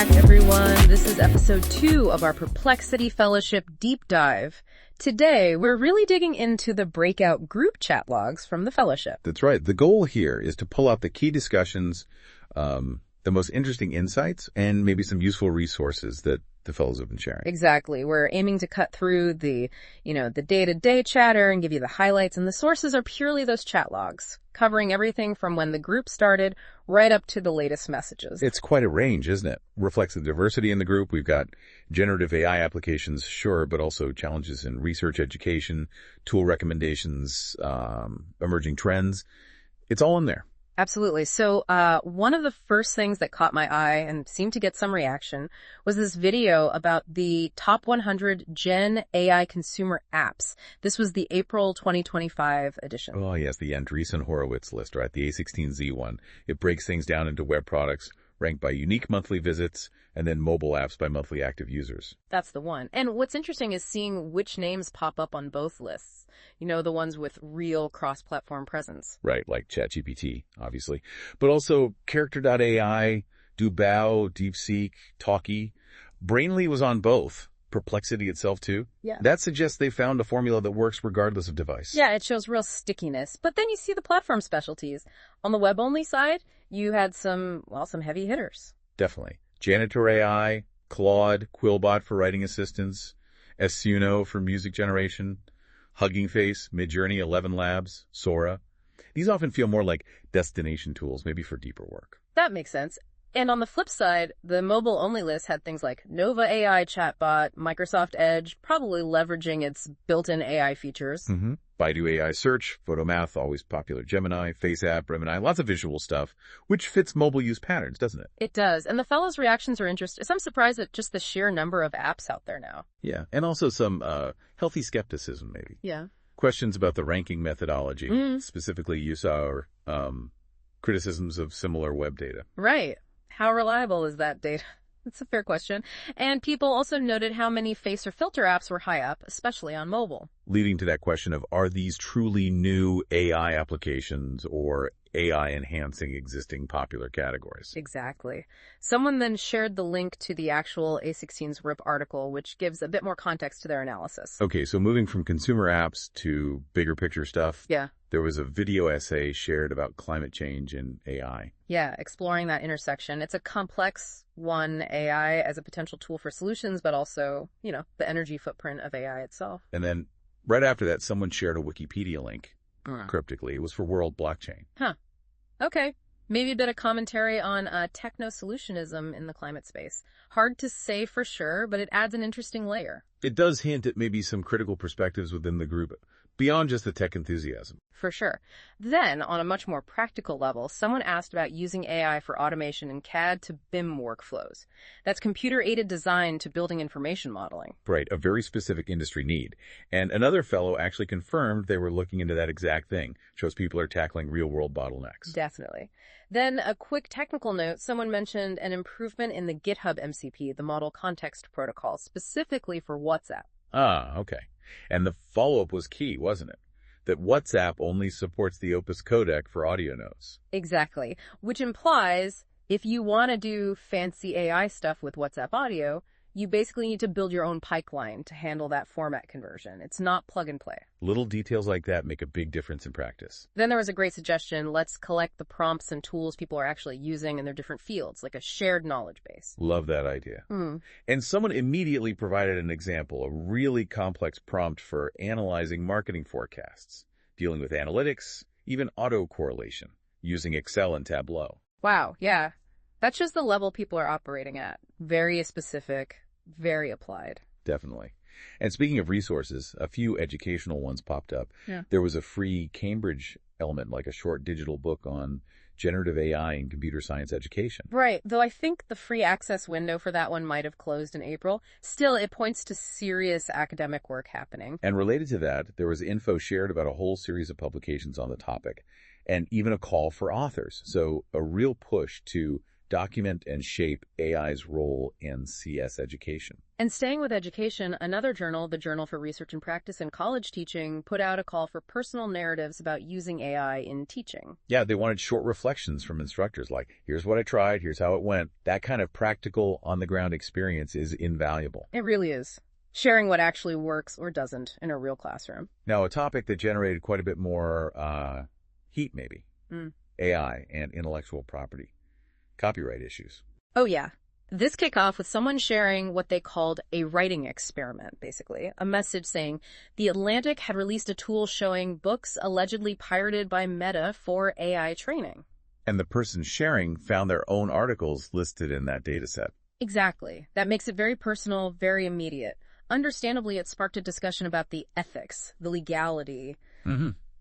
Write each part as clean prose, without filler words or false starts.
back, everyone. This is episode 2 of our Perplexity Fellowship Deep Dive. Today, we're really digging into the breakout group chat logs from the Fellowship. That's right. The goal here is to pull out the key discussions, the most interesting insights, and maybe some useful resources that the fellows have been sharing. Exactly. We're aiming to cut through the day-to-day chatter and give you the highlights, and the sources are purely those chat logs, covering everything from when the group started right up to the latest messages. It's quite a range, isn't it? Reflects the diversity in the group. We've got generative AI applications, sure, but also challenges in research, education, tool recommendations, emerging trends. It's all in there. Absolutely. So one of the first things that caught my eye and seemed to get some reaction was this video about the top 100 Gen AI consumer apps. This was the April 2025 edition. Oh, yes, the Andreessen Horowitz list, right? The A16Z one. It breaks things down into web products ranked by unique monthly visits and then mobile apps by monthly active users. That's the one. And what's interesting is seeing which names pop up on both lists. You know, the ones with real cross-platform presence. Right, like ChatGPT, obviously. But also Character.ai, Dubao, DeepSeek, Talkie. Brainly was on both. Perplexity itself, too. Yeah. That suggests they found a formula that works regardless of device. Yeah, it shows real stickiness. But then you see the platform specialties. On the web-only side, you had some heavy hitters. Definitely. Janitor AI, Claude, Quillbot for writing assistance, Suno for music generation, Hugging Face, Midjourney, 11 Labs, Sora. These often feel more like destination tools, maybe for deeper work. That makes sense. And on the flip side, the mobile-only list had things like Nova AI chatbot, Microsoft Edge, probably leveraging its built-in AI features. Mm-hmm. Baidu AI Search, Photomath, always popular, Gemini, FaceApp, Gemini, lots of visual stuff, which fits mobile use patterns, doesn't it? It does. And the fellows' reactions are interesting. I'm surprised at just the sheer number of apps out there now. Yeah, and also some healthy skepticism, maybe. Yeah. Questions about the ranking methodology. Specifically, you saw criticisms of similar web data. Right. How reliable is that data? It's a fair question. And people also noted how many face or filter apps were high up, especially on mobile. Leading to that question of, are these truly new AI applications or AI enhancing existing popular categories? Exactly. Someone then shared the link to the actual A16's RIP article, which gives a bit more context to their analysis. Okay, so moving from consumer apps to bigger picture stuff. Yeah. There was a video essay shared about climate change and AI. Yeah, exploring that intersection. It's a complex one, AI as a potential tool for solutions, but also, the energy footprint of AI itself. And then right after that, someone shared a Wikipedia link cryptically. It was for World Blockchain. Huh. Okay. Maybe a bit of commentary on techno-solutionism in the climate space. Hard to say for sure, but it adds an interesting layer. It does hint at maybe some critical perspectives within the group, beyond just the tech enthusiasm. For sure. Then, on a much more practical level, someone asked about using AI for automation in CAD to BIM workflows. That's computer-aided design to building information modeling. Right, a very specific industry need. And another fellow actually confirmed they were looking into that exact thing. Shows people are tackling real-world bottlenecks. Definitely. Then, a quick technical note, someone mentioned an improvement in the GitHub MCP, the Model Context Protocol, specifically for WhatsApp. Ah, okay. And the follow-up was key, wasn't it? That WhatsApp only supports the Opus codec for audio notes. Exactly. Which implies if you want to do fancy AI stuff with WhatsApp audio, you basically need to build your own pipeline to handle that format conversion. It's not plug and play. Little details like that make a big difference in practice. Then there was a great suggestion. Let's collect the prompts and tools people are actually using in their different fields, like a shared knowledge base. Love that idea. And someone immediately provided an example, a really complex prompt for analyzing marketing forecasts, dealing with analytics, even autocorrelation, using Excel and Tableau. Wow, yeah. That's just the level people are operating at. Very specific, very applied. Definitely. And speaking of resources, a few educational ones popped up. Yeah. There was a free Cambridge element, like a short digital book on generative AI and computer science education. Right, though I think the free access window for that one might have closed in April. Still, it points to serious academic work happening. And related to that, there was info shared about a whole series of publications on the topic, and even a call for authors. So a real push to document and shape AI's role in CS education. And staying with education, another journal, the Journal for Research and Practice in College Teaching, put out a call for personal narratives about using AI in teaching. Yeah, they wanted short reflections from instructors like, here's what I tried, here's how it went. That kind of practical, on-the-ground experience is invaluable. It really is. Sharing what actually works or doesn't in a real classroom. Now, a topic that generated quite a bit more heat, maybe. AI and intellectual property. Copyright issues. Oh, yeah. This kicked off with someone sharing what they called a writing experiment, basically. A message saying The Atlantic had released a tool showing books allegedly pirated by Meta for AI training. And the person sharing found their own articles listed in that dataset. Exactly. That makes it very personal, very immediate. Understandably, it sparked a discussion about the ethics, the legality.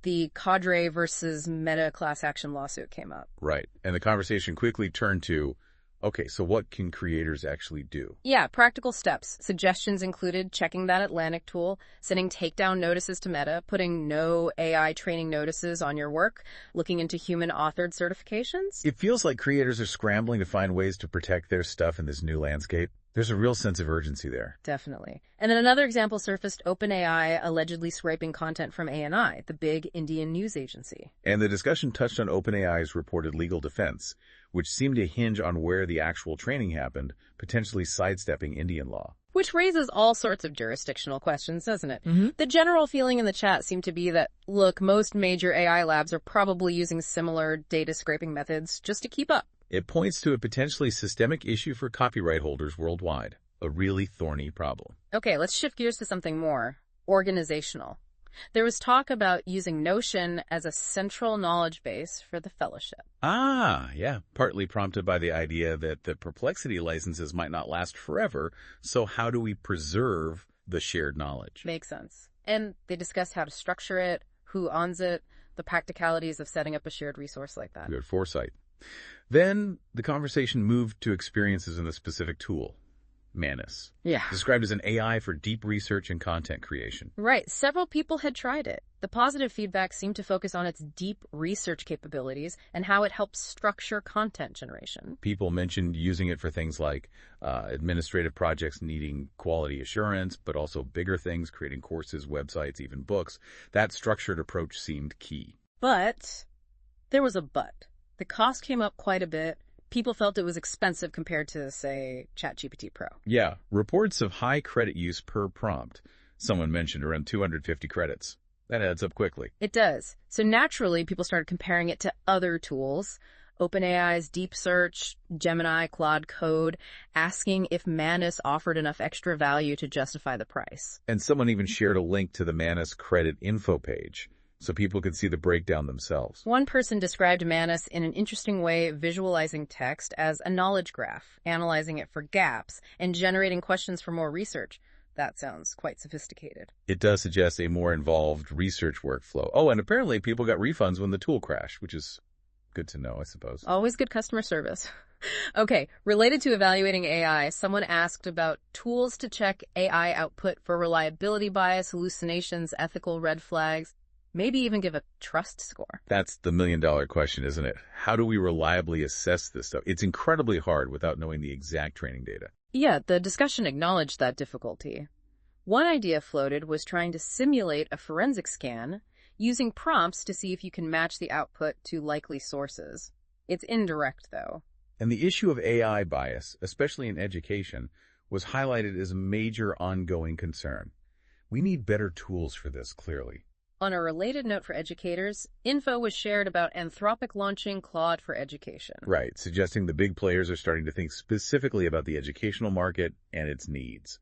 The Cadre versus Meta class action lawsuit came up. Right. And the conversation quickly turned to, okay, so what can creators actually do? Yeah, practical steps. Suggestions included checking that Atlantic tool, sending takedown notices to Meta, putting no AI training notices on your work, looking into human-authored certifications. It feels like creators are scrambling to find ways to protect their stuff in this new landscape. There's a real sense of urgency there. Definitely. And then another example surfaced, OpenAI allegedly scraping content from ANI, the big Indian news agency. And the discussion touched on OpenAI's reported legal defense, which seemed to hinge on where the actual training happened, potentially sidestepping Indian law. Which raises all sorts of jurisdictional questions, doesn't it? The general feeling in the chat seemed to be that, look, most major AI labs are probably using similar data scraping methods just to keep up. It points to a potentially systemic issue for copyright holders worldwide, a really thorny problem. Okay, let's shift gears to something more organizational. There was talk about using Notion as a central knowledge base for the fellowship. Yeah, partly prompted by the idea that the perplexity licenses might not last forever, so how do we preserve the shared knowledge? Makes sense. And they discussed how to structure it, who owns it, the practicalities of setting up a shared resource like that. Good foresight. Then the conversation moved to experiences in the specific tool, Manus. Yeah. Described as an AI for deep research and content creation. Right. Several people had tried it. The positive feedback seemed to focus on its deep research capabilities and how it helps structure content generation. People mentioned using it for things like administrative projects needing quality assurance, but also bigger things, creating courses, websites, even books. That structured approach seemed key. But there was a but. The cost came up quite a bit. People felt it was expensive compared to, say, ChatGPT Pro. Yeah, reports of high credit use per prompt. Someone mentioned around 250 credits. That adds up quickly. It does. So naturally, people started comparing it to other tools, OpenAI's Deep Search, Gemini, Claude Code, asking if Manus offered enough extra value to justify the price. And someone even shared a link to the Manus credit info page, so people could see the breakdown themselves. One person described Manus in an interesting way, visualizing text as a knowledge graph, analyzing it for gaps, and generating questions for more research. That sounds quite sophisticated. It does suggest a more involved research workflow. Oh, and apparently people got refunds when the tool crashed, which is good to know, I suppose. Always good customer service. Okay, related to evaluating AI, someone asked about tools to check AI output for reliability bias, hallucinations, ethical red flags. Maybe even give a trust score. That's the million-dollar question, isn't it? How do we reliably assess this stuff? It's incredibly hard without knowing the exact training data. Yeah, the discussion acknowledged that difficulty. One idea floated was trying to simulate a forensic scan using prompts to see if you can match the output to likely sources. It's indirect, though. And the issue of AI bias, especially in education, was highlighted as a major ongoing concern. We need better tools for this, clearly. On a related note for educators, info was shared about Anthropic launching Claude for Education. Right, suggesting the big players are starting to think specifically about the educational market and its needs.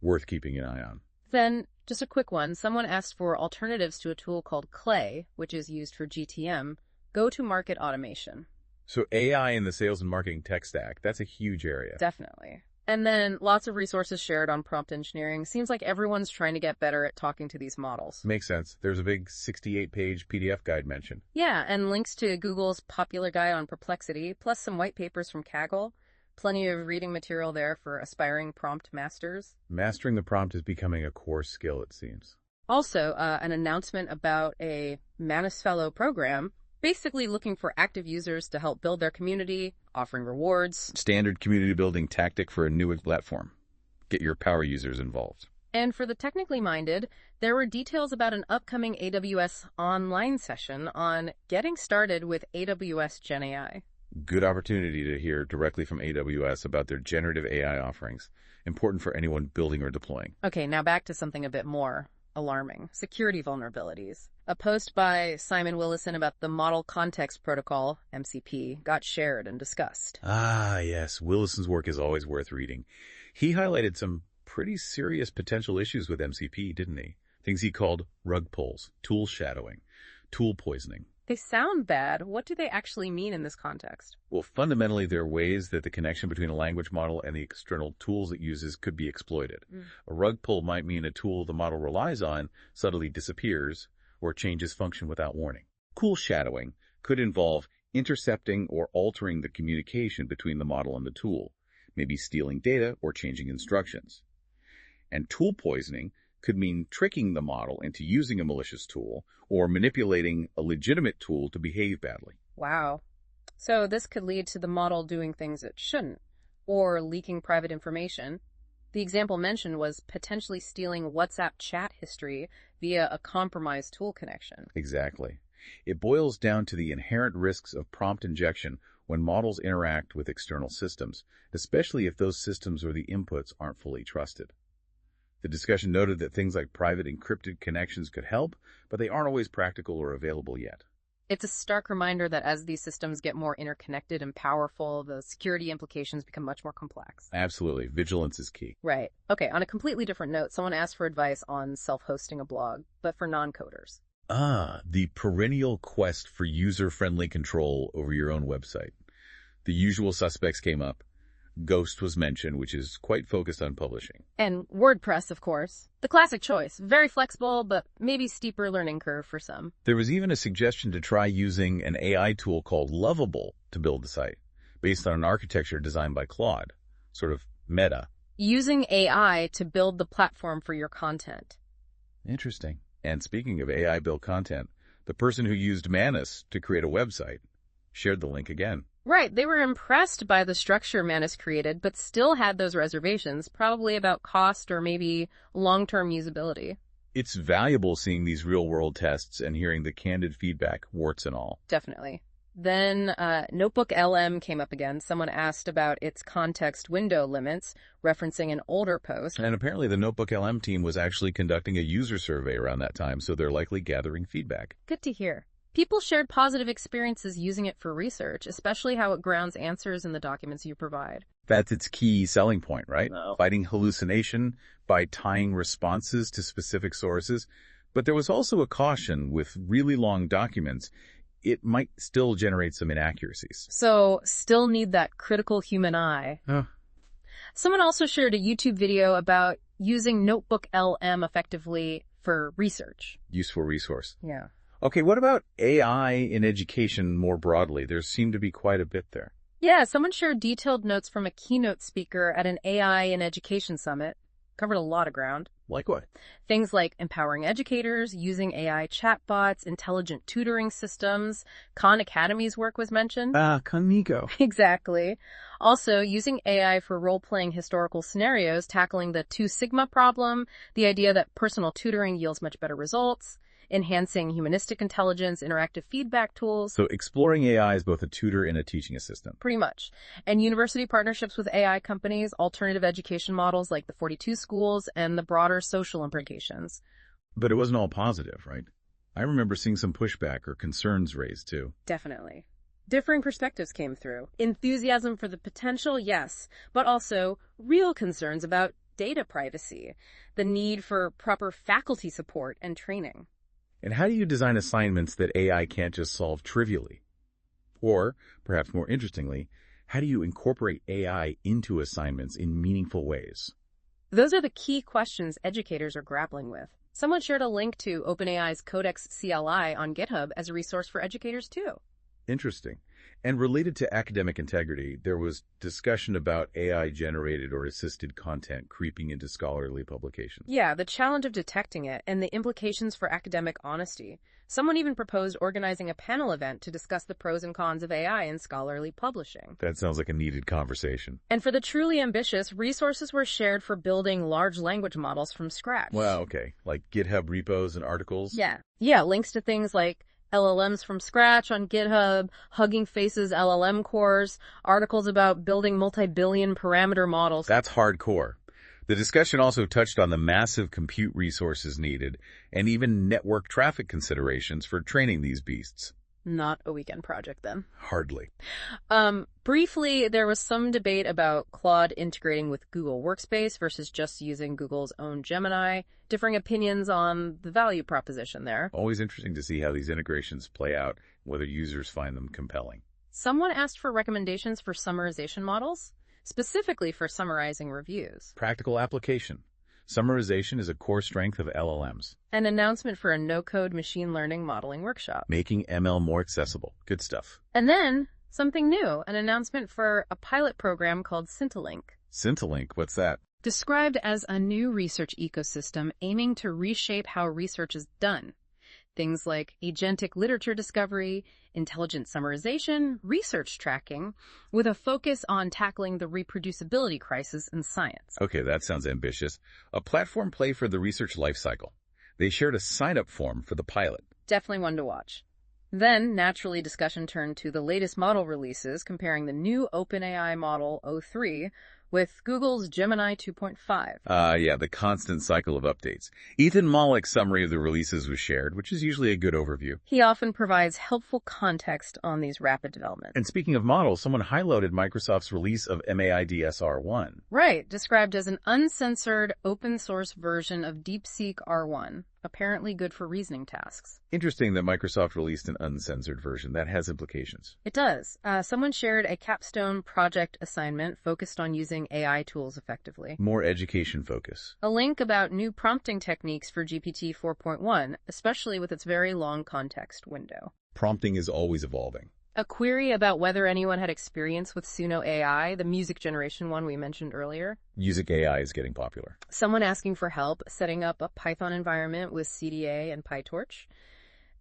Worth keeping an eye on. Then, just a quick one, someone asked for alternatives to a tool called Clay, which is used for GTM, go-to-market automation. So AI in the sales and marketing tech stack, that's a huge area. Definitely. And then lots of resources shared on prompt engineering. Seems like everyone's trying to get better at talking to these models. Makes sense. There's a big 68-page PDF guide mentioned. Yeah, and links to Google's popular guide on perplexity, plus some white papers from Kaggle. Plenty of reading material there for aspiring prompt masters. Mastering the prompt is becoming a core skill, it seems. Also, an announcement about a Manus Fellow program Basically looking for active users to help build their community, offering rewards. Standard community building tactic for a new platform. Get your power users involved. And for the technically minded, there were details about an upcoming AWS online session on getting started with AWS Gen AI. Good opportunity to hear directly from AWS about their generative AI offerings, important for anyone building or deploying. Okay, now back to something a bit more alarming. Security vulnerabilities. A post by Simon Willison about the Model Context Protocol, MCP, got shared and discussed. Ah, yes. Willison's work is always worth reading. He highlighted some pretty serious potential issues with MCP, didn't he? Things he called rug pulls, tool shadowing, tool poisoning. They sound bad. What do they actually mean in this context? Well, fundamentally, there are ways that the connection between a language model and the external tools it uses could be exploited. A rug pull might mean a tool the model relies on suddenly disappears or changes function without warning. Tool shadowing could involve intercepting or altering the communication between the model and the tool, maybe stealing data or changing instructions. And tool poisoning could mean tricking the model into using a malicious tool or manipulating a legitimate tool to behave badly. Wow. So this could lead to the model doing things it shouldn't, or leaking private information. The example mentioned was potentially stealing WhatsApp chat history via a compromised tool connection. Exactly. It boils down to the inherent risks of prompt injection when models interact with external systems, especially if those systems or the inputs aren't fully trusted. The discussion noted that things like private encrypted connections could help, but they aren't always practical or available yet. It's a stark reminder that as these systems get more interconnected and powerful, the security implications become much more complex. Absolutely. Vigilance is key. Right. Okay, on a completely different note, someone asked for advice on self-hosting a blog, but for non-coders. The perennial quest for user-friendly control over your own website. The usual suspects came up. Ghost was mentioned, which is quite focused on publishing. And WordPress, of course. The classic choice. Very flexible, but maybe steeper learning curve for some. There was even a suggestion to try using an AI tool called Lovable to build the site, based on an architecture designed by Claude, sort of meta. Using AI to build the platform for your content. Interesting. And speaking of AI-built content, the person who used Manus to create a website shared the link again. Right, they were impressed by the structure Manus created, but still had those reservations, probably about cost or maybe long-term usability. It's valuable seeing these real-world tests and hearing the candid feedback, warts and all. Definitely. Then NotebookLM came up again. Someone asked about its context window limits, referencing an older post. And apparently the NotebookLM team was actually conducting a user survey around that time, so they're likely gathering feedback. Good to hear. People shared positive experiences using it for research, especially how it grounds answers in the documents you provide. That's its key selling point, right? No. Fighting hallucination by tying responses to specific sources. But there was also a caution with really long documents. It might still generate some inaccuracies. So, still need that critical human eye. Someone also shared a YouTube video about using NotebookLM effectively for research. Useful resource. Yeah. Okay, what about AI in education more broadly? There seemed to be quite a bit there. Yeah, someone shared detailed notes from a keynote speaker at an AI in Education summit. Covered a lot of ground. Like what? Things like empowering educators, using AI chatbots, intelligent tutoring systems. Khan Academy's work was mentioned. Khan-Nico. Exactly. Also, using AI for role-playing historical scenarios, tackling the 2 Sigma problem, the idea that personal tutoring yields much better results, enhancing humanistic intelligence, interactive feedback tools. So exploring AI as both a tutor and a teaching assistant. Pretty much. And university partnerships with AI companies, alternative education models like the 42 schools, and the broader social implications. But it wasn't all positive, right? I remember seeing some pushback or concerns raised, too. Definitely. Differing perspectives came through. Enthusiasm for the potential, yes, but also real concerns about data privacy, the need for proper faculty support and training. And how do you design assignments that AI can't just solve trivially? Or, perhaps more interestingly, how do you incorporate AI into assignments in meaningful ways? Those are the key questions educators are grappling with. Someone shared a link to OpenAI's Codex CLI on GitHub as a resource for educators too. Interesting. And related to academic integrity, there was discussion about AI-generated or assisted content creeping into scholarly publications. Yeah, the challenge of detecting it and the implications for academic honesty. Someone even proposed organizing a panel event to discuss the pros and cons of AI in scholarly publishing. That sounds like a needed conversation. And for the truly ambitious, resources were shared for building large language models from scratch. Wow, okay. Like GitHub repos and articles? Yeah, links to things like LLMs from scratch on GitHub, Hugging Face's LLM course, articles about building multi-billion parameter models. That's hardcore. The discussion also touched on the massive compute resources needed and even network traffic considerations for training these beasts. Not a weekend project, then. Hardly. Briefly, there was some debate about Claude integrating with Google Workspace versus just using Google's own Gemini. Differing opinions on the value proposition there. Always interesting to see how these integrations play out, whether users find them compelling. Someone asked for recommendations for summarization models, specifically for summarizing reviews. Practical application. Summarization is a core strength of LLMs. An announcement for a no-code machine learning modeling workshop. Making ML more accessible. Good stuff. And then, something new, an announcement for a pilot program called Scintillink. Scintillink, what's that? Described as a new research ecosystem aiming to reshape how research is done. Things like agentic literature discovery, intelligent summarization, research tracking, with a focus on tackling the reproducibility crisis in science. Okay, that sounds ambitious. A platform play for the research lifecycle. They shared a sign-up form for the pilot. Definitely one to watch. Then, naturally, discussion turned to the latest model releases, comparing the new OpenAI model o3 with Google's Gemini 2.5. Yeah, the constant cycle of updates. Ethan Mollick's summary of the releases was shared, which is usually a good overview. He often provides helpful context on these rapid developments. And speaking of models, someone highlighted Microsoft's release of MAIDS R1. Right, described as an uncensored, open-source version of DeepSeek R1, apparently good for reasoning tasks. Interesting that Microsoft released an uncensored version. That has implications. It does. Someone shared a capstone project assignment focused on using AI tools effectively. More education focus. A link about new prompting techniques for GPT 4.1, especially with its very long context window. Prompting is always evolving. A query about whether anyone had experience with Suno AI, the music generation one we mentioned earlier. Music AI is getting popular. Someone asking for help setting up a Python environment with CDA and PyTorch.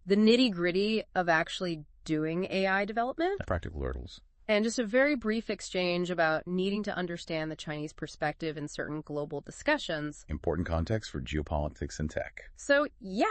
The nitty-gritty of actually doing AI development. Practical hurdles. And just a very brief exchange about needing to understand the Chinese perspective in certain global discussions. Important context for geopolitics and tech. So, yeah.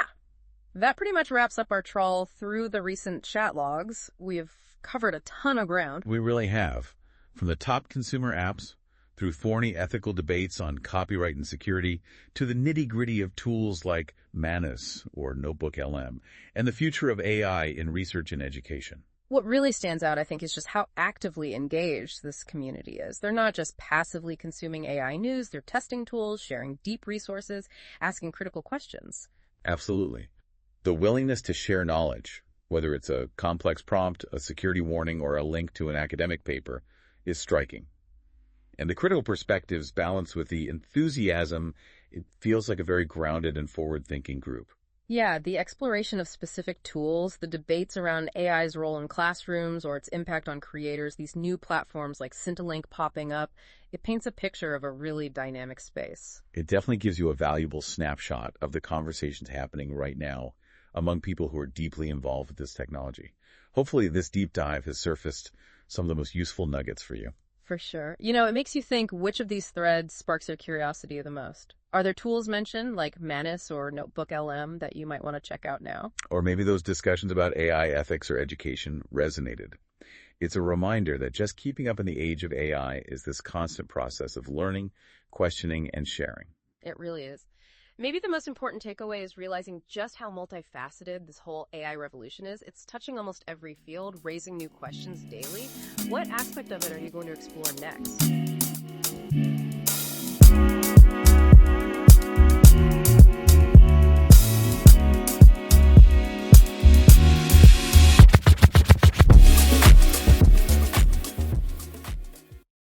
That pretty much wraps up our trawl through the recent chat logs. We have covered a ton of ground. We really have. From the top consumer apps, through thorny ethical debates on copyright and security, to the nitty-gritty of tools like Manus or NotebookLM, and the future of AI in research and education. What really stands out, I think, is just how actively engaged this community is. They're not just passively consuming AI news, they're testing tools, sharing deep resources, asking critical questions. Absolutely. The willingness to share knowledge, whether it's a complex prompt, a security warning, or a link to an academic paper, is striking. And the critical perspectives balanced with the enthusiasm, it feels like a very grounded and forward-thinking group. Yeah, the exploration of specific tools, the debates around AI's role in classrooms or its impact on creators, these new platforms like Scintillink popping up, it paints a picture of a really dynamic space. It definitely gives you a valuable snapshot of the conversations happening right now among people who are deeply involved with this technology. Hopefully this deep dive has surfaced some of the most useful nuggets for you. For sure. You know, it makes you think which of these threads sparks your curiosity the most. Are there tools mentioned like Manus or NotebookLM that you might want to check out now? Or maybe those discussions about AI ethics or education resonated. It's a reminder that just keeping up in the age of AI is this constant process of learning, questioning, and sharing. It really is. Maybe the most important takeaway is realizing just how multifaceted this whole AI revolution is. It's touching almost every field, raising new questions daily. What aspect of it are you going to explore next?